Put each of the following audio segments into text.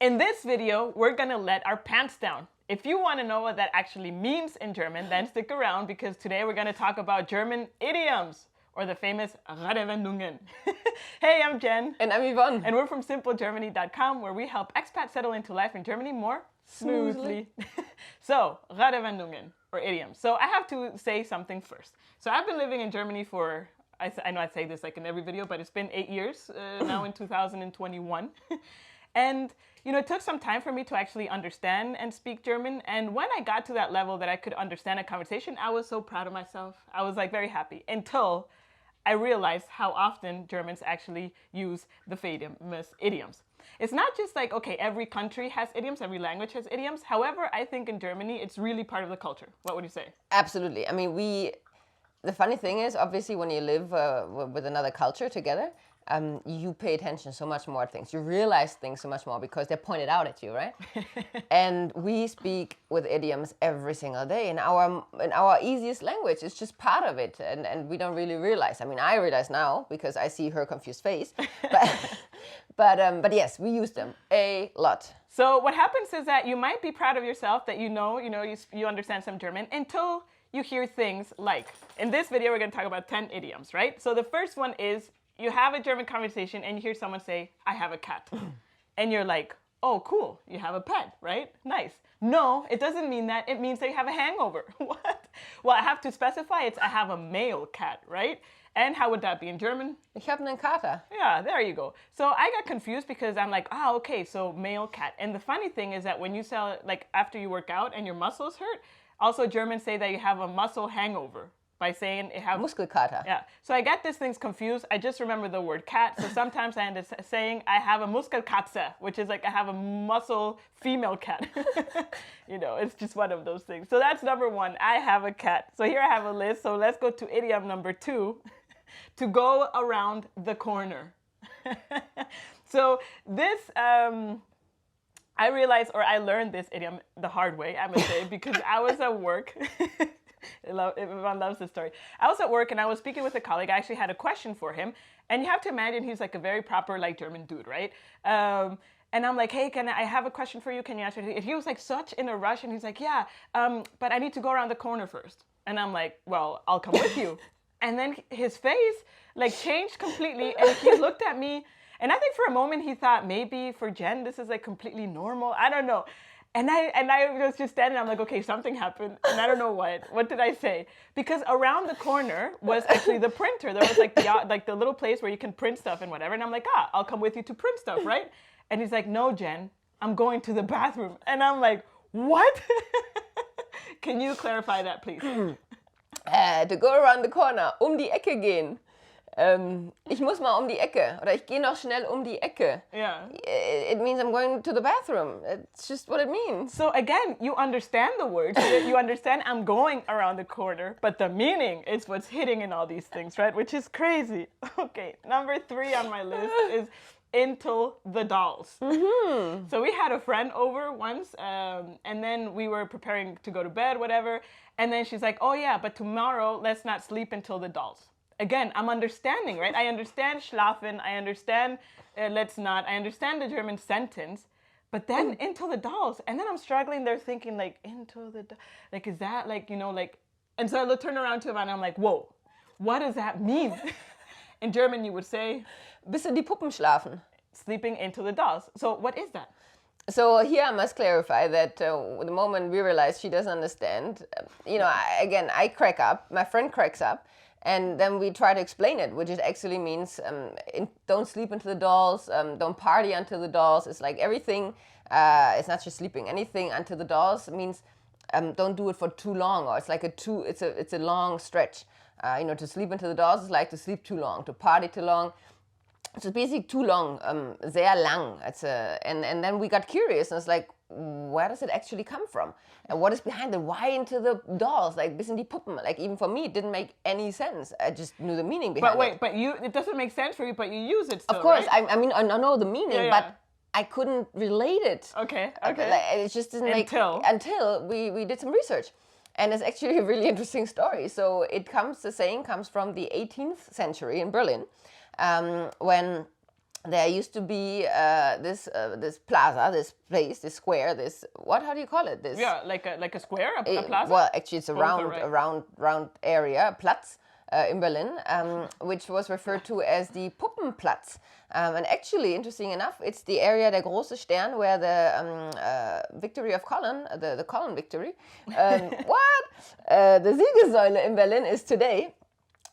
In this video, we're gonna let our pants down. If you want to know what that actually means in German, then stick around because today we're gonna talk about German idioms, or the famous Redewendungen. Hey, I'm Jen. And I'm Yvonne. And we're from simplegermany.com, where we help expats settle into life in Germany more smoothly. So, Redewendungen, or idioms. So I have to say something first. So I've been living in Germany for, I know I say this like in every video, but it's been 8 years now in 2021. And, you know, it took some time for me to actually understand and speak German. And when I got to that level that I could understand a conversation, I was so proud of myself. I was like very happy until I realized how often Germans actually use the famous idioms. It's not just like, okay, every country has idioms, every language has idioms. However, I think in Germany, it's really part of the culture. What would you say? Absolutely. I mean, the funny thing is, obviously, when you live with another culture together, you pay attention so much more to things. You realize things so much more because they're pointed out at you, right? And we speak with idioms every single day in our easiest language. It's just part of it, and we don't really realize. I mean, I realize now because I see her confused face. But yes, we use them a lot. So what happens is that you might be proud of yourself that you understand some German until you hear things like, in this video, we're going to talk about 10 idioms, right? So the first one is, you have a German conversation and you hear someone say, I have a cat. And you're like, oh, cool, you have a pet, right? Nice. No, it doesn't mean that. It means that you have a hangover. What? Well, I have to specify it's I have a male cat, right? And how would that be in German? Ich habe einen Kater. Yeah, there you go. So I got confused because I'm like, okay, so male cat. And the funny thing is that when you sell it, like after you work out and your muscles hurt, also Germans say that you have a muscle hangover. By saying it have Muskelkater. Yeah. So I get these things confused. I just remember the word cat. So sometimes I end up saying I have a Muskelkatze, which is like I have a muscle female cat. You know, it's just one of those things. So that's number one. I have a cat. So here I have a list. So let's go to idiom number 2, to go around the corner. So this, I realized, or I learned this idiom the hard way, I must say, because I was at work. Everyone loves this story. I was at work and I was speaking with a colleague. I actually had a question for him. And you have to imagine he's like a very proper like German dude, right? And I'm like, hey, I have a question for you? Can you answer it? He was like such in a rush and he's like, yeah, but I need to go around the corner first. And I'm like, well, I'll come with you. And then his face like changed completely and he looked at me. And I think for a moment he thought maybe for Jen, this is like completely normal. I don't know. And I was just standing there, I'm like, okay, something happened, and I don't know what. What did I say? Because around the corner was actually the printer. There was like the little place where you can print stuff and whatever. And I'm like, I'll come with you to print stuff, right? And he's like, no, Jen, I'm going to the bathroom. And I'm like, what? Can you clarify that, please? To go around the corner, die Ecke gehen. Ich muss mal die Ecke, oder ich gehe noch schnell die Ecke. Yeah. It means I'm going to the bathroom. It's just what it means. So again, you understand the words. You understand I'm going around the corner, but the meaning is what's hitting in all these things, right? Which is crazy. Okay, number 3 on my list is into the dolls. Mm-hmm. So we had a friend over once, and then we were preparing to go to bed, whatever. And then she's like, oh yeah, but tomorrow let's not sleep until the dolls. Again, I'm understanding, right? I understand schlafen, I understand let's not, I understand the German sentence, but then into the dolls. And then I'm struggling there thinking like, into the, like, is that like, you know, like, and so I turn around to him and I'm like, whoa, what does that mean? In German, you would say, bis in die Puppen schlafen. Sleeping into the dolls. So what is that? So here I must clarify that the moment we realize she doesn't understand, I crack up, my friend cracks up, and then we try to explain it, which it actually means don't sleep into the dolls, don't party until the dolls. It's like everything, it's not just sleeping. Anything until the dolls means don't do it for too long, or it's like it's a long stretch. To sleep into the dolls is like to sleep too long, to party too long. So it's basically too long, sehr lang. And then we got curious and it's like, where does it actually come from? And what is behind it? Why into the dolls? Like, bis in die Puppen. Like, even for me, it didn't make any sense. I just knew the meaning behind it. But it doesn't make sense for you, but you use it still, of course, right? I mean, I know the meaning, but I couldn't relate it. Okay. It just didn't until we did some research. And it's actually a really interesting story. So the saying comes from the 18th century in Berlin, when there used to be this plaza, this place, this square, this how do you call it? This like a square, a plaza. Well, actually, it's a right. round area, Platz. In Berlin, which was referred to as the Puppenplatz. And actually, interesting enough, it's the area, der große Stern, where the victory of Colin, the Colin victory, the Siegessäule in Berlin is today.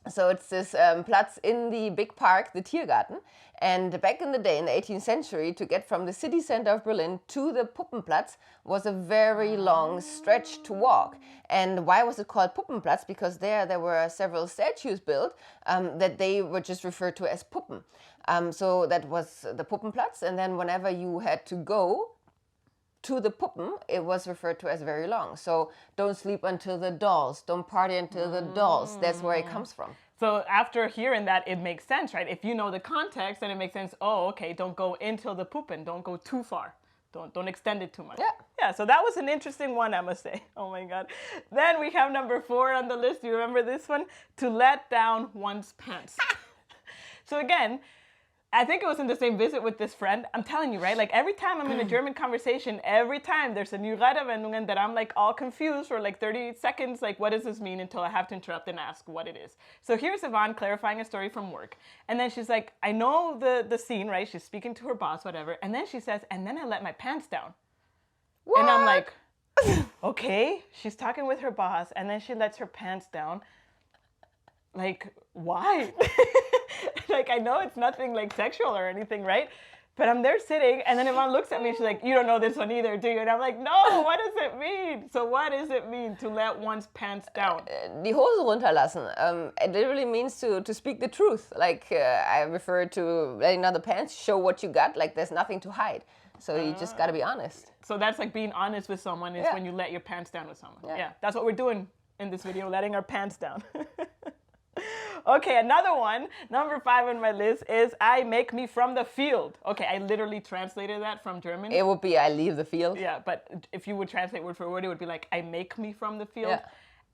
So it's this Platz in the big park, the Tiergarten. And back in the day, in the 18th century, to get from the city center of Berlin to the Puppenplatz was a very long stretch to walk. And why was it called Puppenplatz? Because there were several statues built that they were just referred to as Puppen. So that was the Puppenplatz. And then whenever you had to go to the Puppen, it was referred to as very long. So don't sleep until the dolls, don't party until the dolls. That's where it comes from. So after hearing that, it makes sense, right? If you know the context, then it makes sense. Oh, okay, don't go until the Puppen. Don't go too far. Don't extend it too much. Yeah, so that was an interesting one, I must say. Oh my God. Then we have number 4 on the list. Do you remember this one? To let down one's pants. So again, I think it was in the same visit with this friend. I'm telling you, right? Like every time I'm in a German conversation, every time there's a new Redewendungen that I'm like all confused for like 30 seconds. Like, what does this mean? Until I have to interrupt and ask what it is. So here's Yvonne clarifying a story from work. And then she's like, I know the scene, right? She's speaking to her boss, whatever. And then she says, and then I let my pants down. What? And I'm like, okay. She's talking with her boss and then she lets her pants down. Like, why? Like, I know it's nothing like sexual or anything, right? But I'm there sitting, and then Yvonne looks at me, she's like, you don't know this one either, do you? And I'm like, no, what does it mean? So what does it mean to let one's pants down? Die Hose runterlassen. It literally means to speak the truth. Like, I refer to letting down the pants, show what you got, like there's nothing to hide. So you just gotta be honest. So that's like being honest with someone is when you let your pants down with someone. Yeah, that's what we're doing in this video, letting our pants down. Okay, another one, number 5 on my list is I make me from the field. Okay, I literally translated that from German. It would be I leave the field. Yeah, but if you would translate word for word, it would be like I make me from the field. Yeah.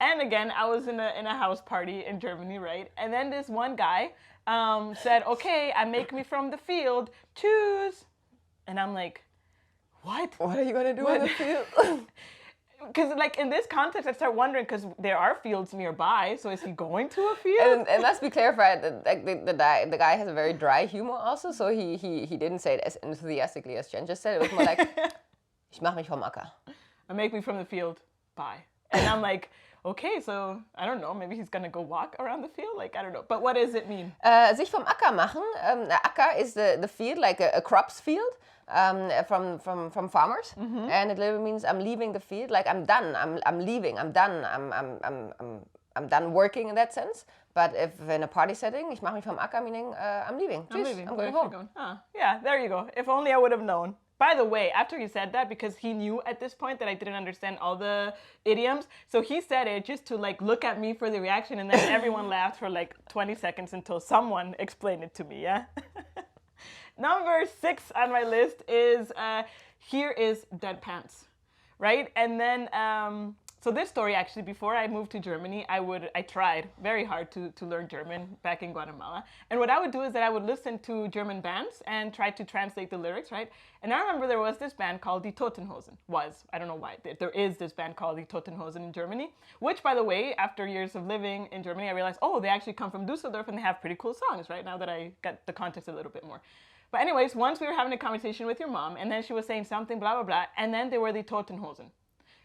And again, I was in a house party in Germany, right? And then this one guy said, okay, I make me from the field, choose. And I'm like, what? What are you going to do in the field? Because like in this context, I start wondering because there are fields nearby. So is he going to a field? And it must be clarified that like, the guy has a very dry humor also. So he didn't say it as enthusiastically as Jen just said. It was more like, ich mach mich vom Acker. I make me from the field. Bye. And I'm like, okay, so I don't know. Maybe he's going to go walk around the field. Like, I don't know. But what does it mean? Sich vom Acker machen. The Acker is the field, like a crops field. From farmers, and it literally means I'm leaving the field. Like I'm done. I'm leaving. I'm done. I'm done working in that sense. But if in a party setting, ich mach mich vom Acker, meaning I'm leaving. I'm going home. Yeah, there you go. If only I would have known. By the way, after he said that, because he knew at this point that I didn't understand all the idioms, so he said it just to like look at me for the reaction, and then everyone laughed for like 20 seconds until someone explained it to me. Yeah. Number 6 on my list is here is dead pants, right? And then so this story actually, before I moved to Germany, I tried very hard to learn German back in Guatemala. And what I would do is that I would listen to German bands and try to translate the lyrics, right? And I remember there was this band called Die Totenhosen. I don't know why. There is this band called Die Totenhosen in Germany, which, by the way, after years of living in Germany, I realized, oh, they actually come from Dusseldorf and they have pretty cool songs, right? Now that I got the context a little bit more. But anyways, once we were having a conversation with your mom, and then she was saying something, blah, blah, blah, and then they were the Totenhosen.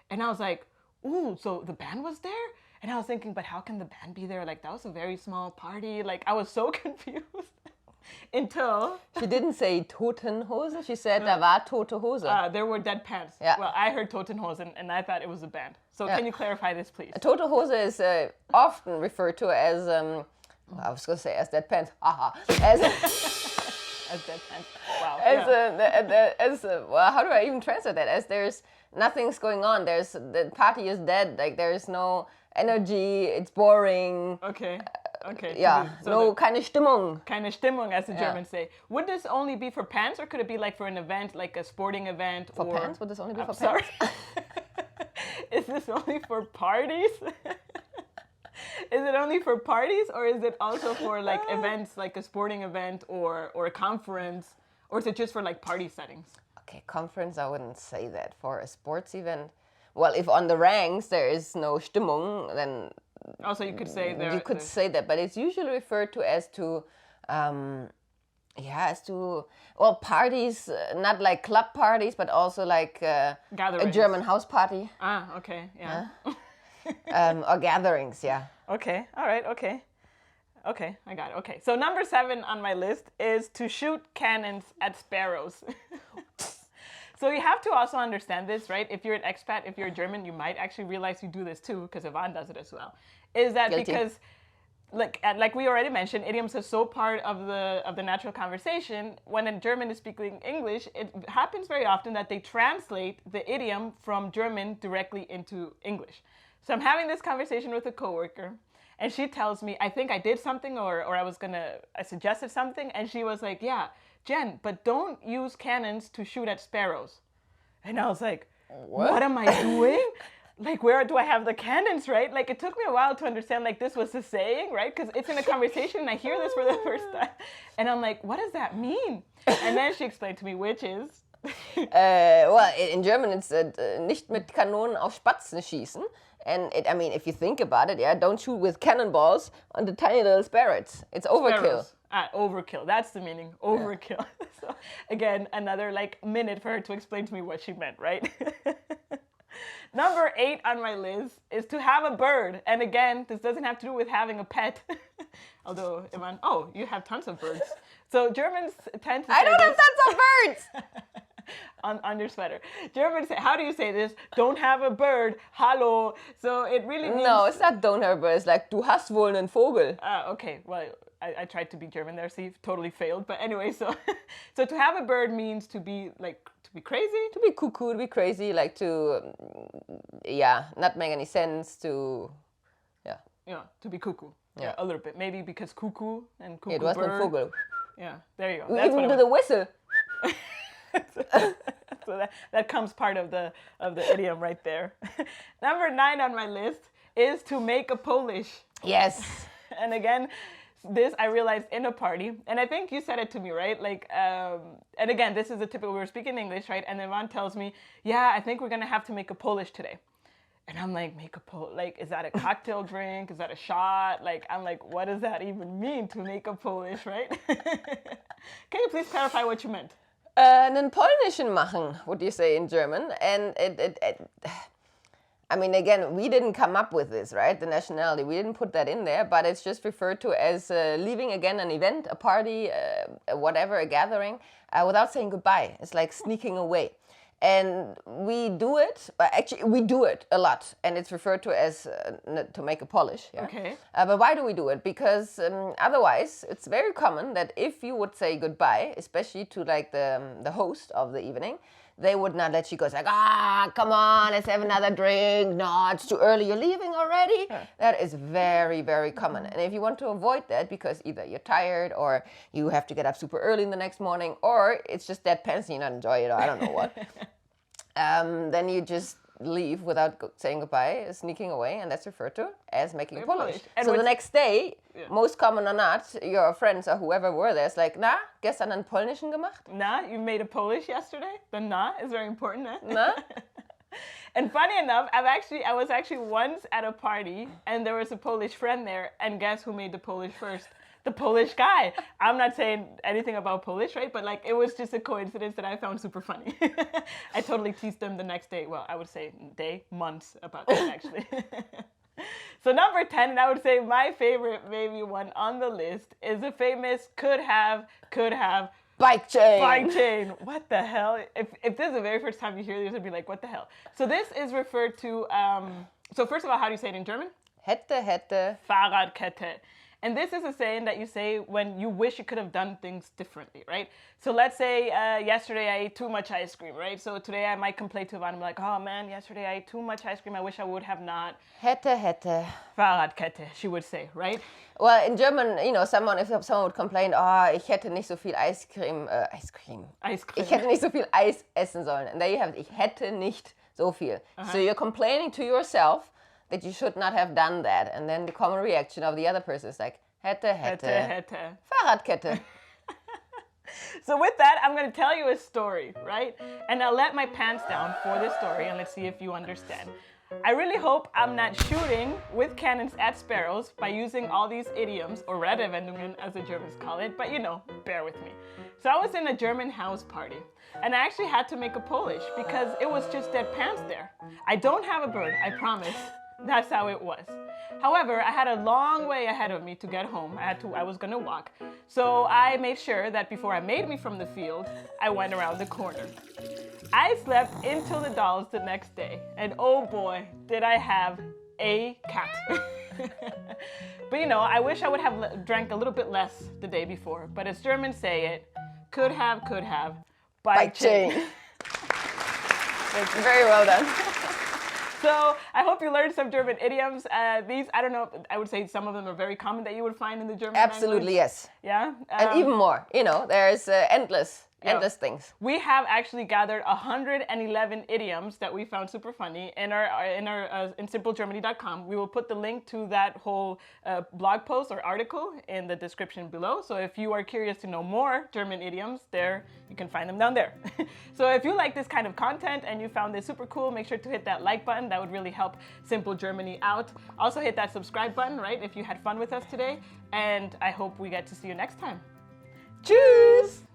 And I was like, ooh, so the band was there? And I was thinking, but how can the band be there? Like, that was a very small party. Like, I was so confused until... She didn't say Totenhose. She said, da war tote Hose. There were dead pants. Yeah. Well, I heard Totenhosen, and I thought it was a band. So can you clarify this, please? Tote Hose is often referred to as, I was going to say as dead pants. Haha. As dead pants. Wow. Well, how do I even translate that? As there's nothing's going on. The party is dead. Like there's no energy. It's boring. Okay. Yeah. So keine Stimmung. Keine Stimmung, as the Germans say. Would this only be for pants, or could it be like for an event, like a sporting event? For pants? Would this only be for sorry. pants? Is this only for parties? Is it only for parties, or is it also for like events, like a sporting event or a conference, or is it just for like party settings? Okay, conference, I wouldn't say that. For a sports event, well, if on the ranks there is no Stimmung, then Also, you could say there. you could say that, but it's usually referred to as to, well, parties, not like club parties, but also like a German house party. Ah, okay, yeah. Or gatherings, yeah. Okay, all right, okay. Okay, I got it. Okay, so number 7 on my list is to shoot cannons at sparrows. So you have to also understand this, right? If you're an expat, if you're a German, you might actually realize you do this too, because Yvonne does it as well. Is that Guilty. because, like we already mentioned, idioms are so part of the natural conversation. When a German is speaking English, it happens very often that they translate the idiom from German directly into English. So I'm having this conversation with a coworker, and she tells me, I think I did something, or I suggested something, and she was like, yeah, Jen, but don't use cannons to shoot at sparrows. And I was like, what am I doing? Like, where do I have the cannons, right? Like, it took me a while to understand, like, this was the saying, right? Because it's in a conversation, and I hear this for the first time. And I'm like, what does that mean? And then she explained to me, which is... Well, in German, it's nicht mit Kanonen auf Spatzen schießen. And I mean, if you think about it, yeah, don't shoot with cannonballs on the tiny little sparrows. It's overkill. Overkill. That's the meaning. Overkill. Yeah. So again, another like minute for her to explain to me what she meant, right? Number 8 on my list is to have a bird. And again, this doesn't have to do with having a pet. Although, Ivan, you have tons of birds. So Germans tend to say I don't have this. tons of birds! on your sweater. Germans say, how do you say this? Don't have a bird. Hallo. So it really means... No, it's not don't have a bird. It's like, du hast wohl einen Vogel. Okay, well, I tried to be German there, so you totally failed. But anyway, so to have a bird means to be crazy? To be cuckoo, to be crazy, like to, not make any sense, to, Yeah, to be cuckoo. Yeah, a little bit. Maybe because cuckoo and cuckoo du hast einen bird. Vogel. Yeah, there you go. We That's even what do the whistle. So that comes part of the idiom right there. Number 9 on my list is to make a Polish. Yes. And again, this I realized in a party, and I think you said it to me, right? Like, and again, this is a typical, we were speaking English, right? And Ivan tells me, yeah, I think we're gonna have to make a Polish today. And I'm like, is that a cocktail drink? Is that a shot? Like, I'm like, what does that even mean to make a Polish, right? Can you please clarify what you meant? Einen polnischen machen, would you say in German? And I mean, again, we didn't come up with this, right? The nationality, we didn't put that in there, but it's just referred to as leaving again an event, a party, whatever, a gathering, without saying goodbye. It's like sneaking away. And we do it, but actually we do it a lot, and it's referred to as to make a Polish. Yeah? Okay. But why do we do it? Because otherwise, it's very common that if you would say goodbye, especially to like the host of the evening, they would not let you go. It's like, come on, let's have another drink. No, it's too early. You're leaving already. Yeah. That is very, very common. And if you want to avoid that, because either you're tired or you have to get up super early in the next morning, or it's just that pants and you not enjoy it, or I don't know what, then you just leave without saying goodbye, sneaking away, and that's referred to as making Polish. So the next day, most common or not, your friends or whoever were there is like, na, gestern einen polnischen gemacht? Na, you made a Polish yesterday? The na is very important, eh? Na? And funny enough, I was actually once at a party, and there was a Polish friend there, and guess who made the Polish first? The Polish guy. I'm not saying anything about Polish, right? But like, it was just a coincidence that I found super funny. I totally teased them the next day. Well, I would say months about that actually. So number 10, and I would say my favorite maybe one on the list, is the famous could have bike chain. Bike chain. What the hell? If this is the very first time you hear this, you'd be like, what the hell? So this is referred to, so first of all, how do you say it in German? Hätte. Fahrradkette. And this is a saying that you say when you wish you could have done things differently, right? So let's say yesterday I ate too much ice cream, right? So today I might complain to Ivan, I'm like, oh man, yesterday I ate too much ice cream. I wish I would have not. Hätte. Fahrradkette, she would say, right? Well, in German, if someone would complain, ich hätte nicht so viel Eiscreme. Ich hätte nicht so viel Eis essen sollen. And there you have it, ich hätte nicht so viel. So you're complaining to yourself that you should not have done that. And then the common reaction of the other person is like, hätte. Hätte. Fahrradkette. So with that, I'm going to tell you a story, right? And I'll let my pants down for this story and let's see if you understand. I really hope I'm not shooting with cannons at sparrows by using all these idioms, or Redewendungen as the Germans call it, but you know, bear with me. So I was in a German house party, and I actually had to make a Polish because it was just dead pants there. I don't have a bird, I promise. That's how it was. However, I had a long way ahead of me to get home. I was gonna walk. So I made sure that before I made me from the field, I went around the corner. I slept until the dolls the next day, and oh boy, did I have a cat. But you know, I wish I would have drank a little bit less the day before, but as Germans say it, could have, bike chain. It's very well done. So I hope you learned some German idioms. These, I don't know, I would say some of them are very common that you would find in the German Absolutely, language. yes. Yeah? And even more, you know, there's endless things. We have actually gathered 111 idioms that we found super funny in simplegermany.com. We will put the link to that whole blog post or article in the description below. So if you are curious to know more German idioms, there you can find them down there. So if you like this kind of content and you found this super cool, make sure to hit that like button. That would really help Simple Germany out. Also hit that subscribe button, right, if you had fun with us today. And I hope we get to see you next time. Tschüss!